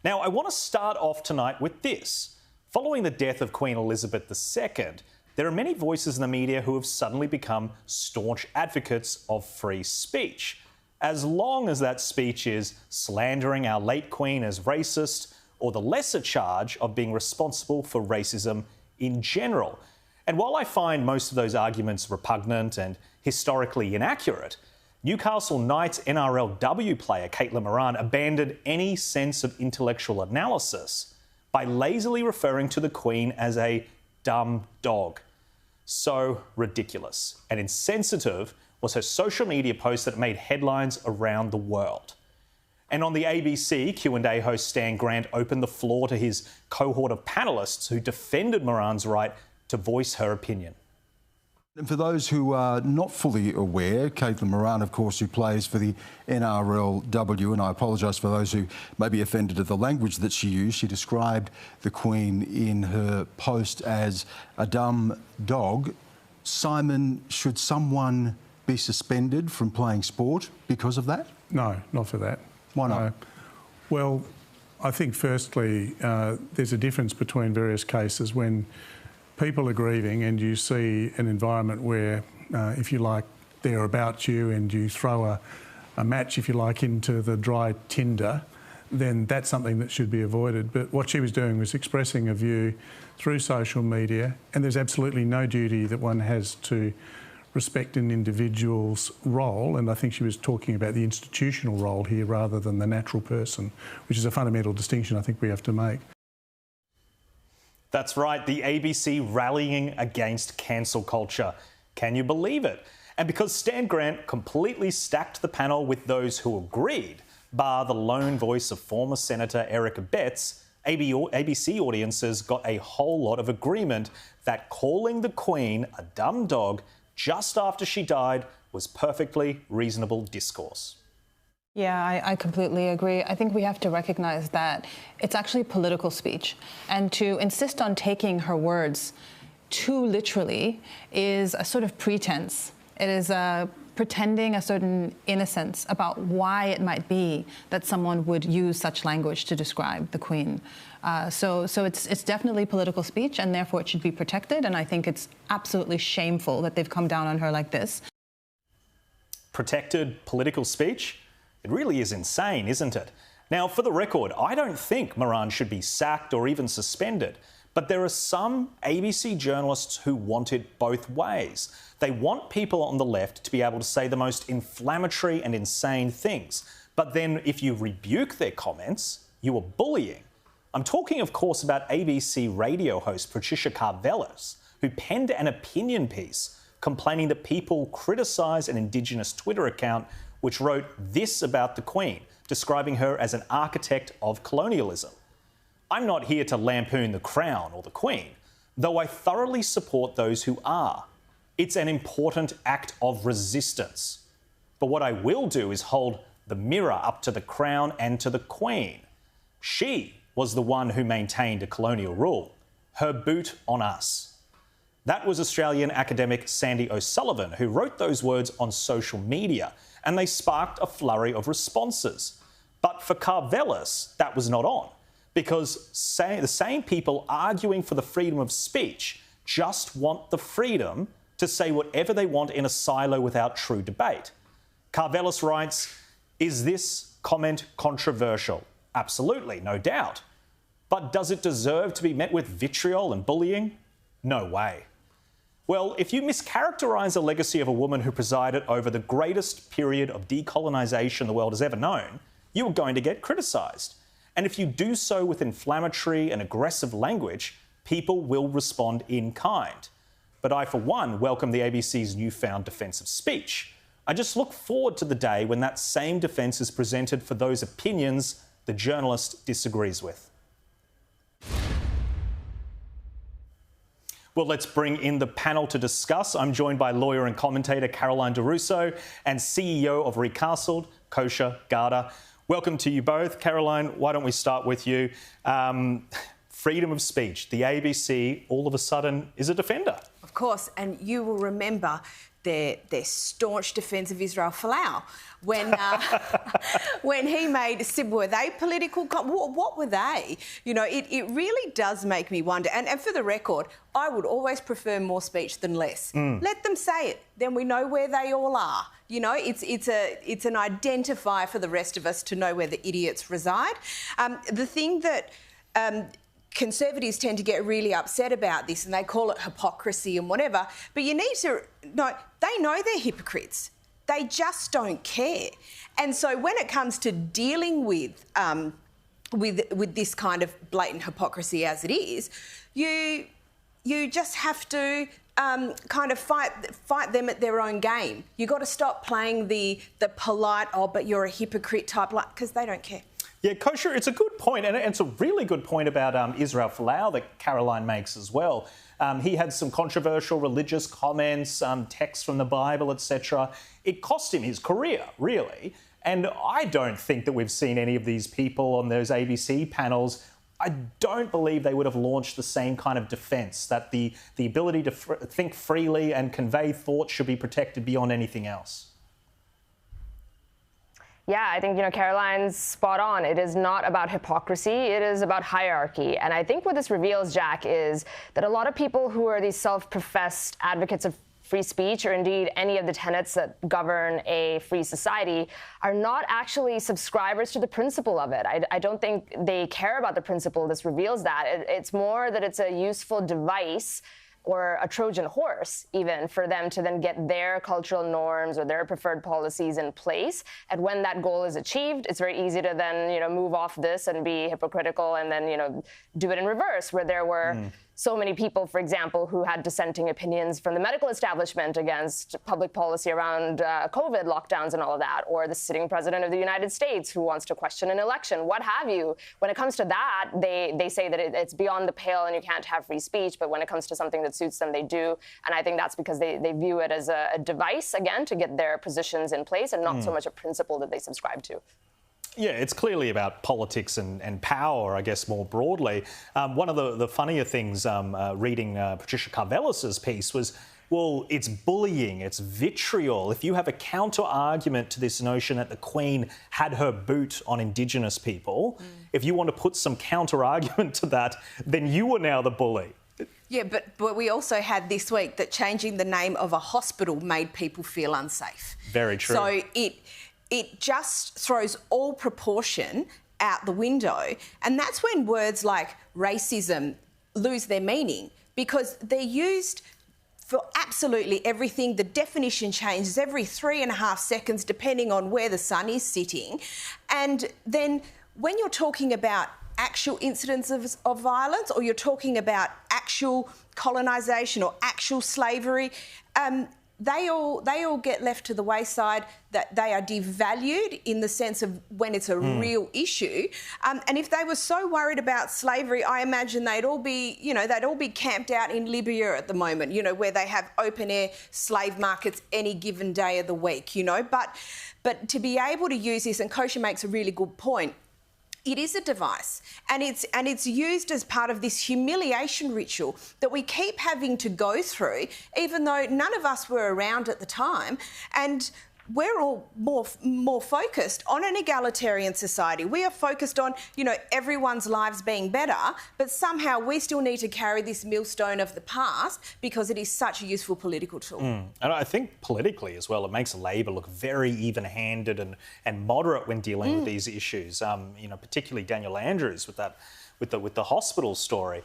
Now, I want to start off tonight with this. Following the death of Queen Elizabeth II, there are many voices in the media who have suddenly become staunch advocates of free speech, as long as that speech is slandering our late Queen as racist or the lesser charge of being responsible for racism in general. And while I find most of those arguments repugnant and historically inaccurate, Newcastle Knights NRLW player Caitlin Moran abandoned any sense of intellectual analysis by lazily referring to the Queen as a dumb dog. So ridiculous and insensitive was her social media post that made headlines around the world. And on the ABC, Q&A host Stan Grant opened the floor to his cohort of panellists who defended Moran's right to voice her opinion. And for those who are not fully aware, Caitlin Moran, of course, who plays for the NRLW, and I apologise for those who may be offended at the language that she used. She described the Queen in her post as a dumb dog. Simon, should someone be suspended from playing sport because of that? No, not for that. Why not? Well, I think firstly, there's a difference between various cases when people are grieving and you see an environment where, if you like, they're about you and you throw a match, if you like, into the dry tinder, then that's something that should be avoided. But what she was doing was expressing a view through social media, and there's absolutely no duty that one has to respect an individual's role, and I think she was talking about the institutional role here rather than the natural person, which is a fundamental distinction I think we have to make. That's right, the ABC rallying against cancel culture. Can you believe it? And because Stan Grant completely stacked the panel with those who agreed, bar the lone voice of former Senator Eric Betts, ABC audiences got a whole lot of agreement that calling the Queen a dumb dog just after she died was perfectly reasonable discourse. Yeah, I completely agree. I think we have to recognise that it's actually political speech, and to insist on taking her words too literally is a sort of pretense. It is pretending a certain innocence about why it might be that someone would use such language to describe the Queen. So it's definitely political speech, and therefore it should be protected, and I think it's absolutely shameful that they've come down on her like this. Protected political speech? It really is insane, isn't it? Now, for the record, I don't think Moran should be sacked or even suspended, but there are some ABC journalists who want it both ways. They want people on the left to be able to say the most inflammatory and insane things, but then if you rebuke their comments, you are bullying. I'm talking, of course, about ABC radio host Patricia Karvelas, who penned an opinion piece complaining that people criticise an Indigenous Twitter account which wrote this about the Queen, describing her as an architect of colonialism. I'm not here to lampoon the Crown or the Queen, though I thoroughly support those who are. It's an important act of resistance. But what I will do is hold the mirror up to the Crown and to the Queen. She was the one who maintained a colonial rule. Her boot on us. That was Australian academic Sandy O'Sullivan who wrote those words on social media, and they sparked a flurry of responses. But for Karvelas, that was not on, because the same people arguing for the freedom of speech just want the freedom to say whatever they want in a silo without true debate. Karvelas writes, "Is this comment controversial? Absolutely, no doubt. But does it deserve to be met with vitriol and bullying? No way." Well, if you mischaracterise the legacy of a woman who presided over the greatest period of decolonisation the world has ever known, you are going to get criticised. And if you do so with inflammatory and aggressive language, people will respond in kind. But I, for one, welcome the ABC's newfound defence of speech. I just look forward to the day when that same defence is presented for those opinions the journalist disagrees with. Well, let's bring in the panel to discuss. I'm joined by lawyer and commentator Caroline DeRusso and CEO of Recastled, Kosha Garda. Welcome to you both. Caroline, why don't we start with you? Freedom of speech. The ABC all of a sudden is a defender. Of course, and you will remember their staunch defence of Israel Folau. When he made, were they political? What were they? You know, it really does make me wonder. And for the record, I would always prefer more speech than less. Let them say it. Then we know where they all are. You know, it's an identifier for the rest of us to know where the idiots reside. The thing that Conservatives tend to get really upset about this, and they call it hypocrisy and whatever, but you need to know, they know they're hypocrites. They just don't care. And so when it comes to dealing with this kind of blatant hypocrisy as it is, you just have to kind of fight them at their own game. You've got to stop playing the polite, oh, but you're a hypocrite type, because they don't care. Yeah, Kosher, it's a good point, and it's a really good point about Israel Folau that Caroline makes as well. He had some controversial religious comments, texts from the Bible, etc. It cost him his career, really. And I don't think that we've seen any of these people on those ABC panels. I don't believe they would have launched the same kind of defence, that the ability to think freely and convey thought should be protected beyond anything else. Yeah, I think, Caroline's spot on. It is not about hypocrisy. It is about hierarchy. And I think what this reveals, Jack, is that a lot of people who are these self-professed advocates of free speech, or indeed any of the tenets that govern a free society, are not actually subscribers to the principle of it. I don't think they care about the principle. This reveals that. It's more that it's a useful device, or a Trojan horse, even, for them to then get their cultural norms or their preferred policies in place. And when that goal is achieved, it's very easy to then, move off this and be hypocritical and then, do it in reverse, where there were so many people, for example, who had dissenting opinions from the medical establishment against public policy around COVID lockdowns and all of that, or the sitting president of the United States who wants to question an election, what have you. When it comes to that, they say that it's beyond the pale and you can't have free speech, but when it comes to something that suits them, they do. And I think that's because they view it as a device, again, to get their positions in place and not so much a principle that they subscribe to. Yeah, it's clearly about politics and power, I guess, more broadly. One of the funnier things reading Patricia Karvelis's piece was, well, it's bullying, it's vitriol. If you have a counter-argument to this notion that the Queen had her boot on Indigenous people, if you want to put some counter-argument to that, then you are now the bully. Yeah, but we also had this week that changing the name of a hospital made people feel unsafe. Very true. So it just throws all proportion out the window. And that's when words like racism lose their meaning, because they're used for absolutely everything. The definition changes every 3.5 seconds depending on where the sun is sitting. And then when you're talking about actual incidents of violence, or you're talking about actual colonisation or actual slavery, they all get left to the wayside, that they are devalued in the sense of when it's a real issue. And if they were so worried about slavery, I imagine they'd all be camped out in Libya at the moment, where they have open-air slave markets any given day of the week, But to be able to use this, and Kosher makes a really good point, it is a device, and it's used as part of this humiliation ritual that we keep having to go through, even though none of us were around at the time. And we're all more focused on an egalitarian society. We are focused on, everyone's lives being better, but somehow we still need to carry this millstone of the past because it is such a useful political tool. And I think politically as well, it makes Labor look very even-handed and moderate when dealing with these issues. Particularly Daniel Andrews with the hospital story.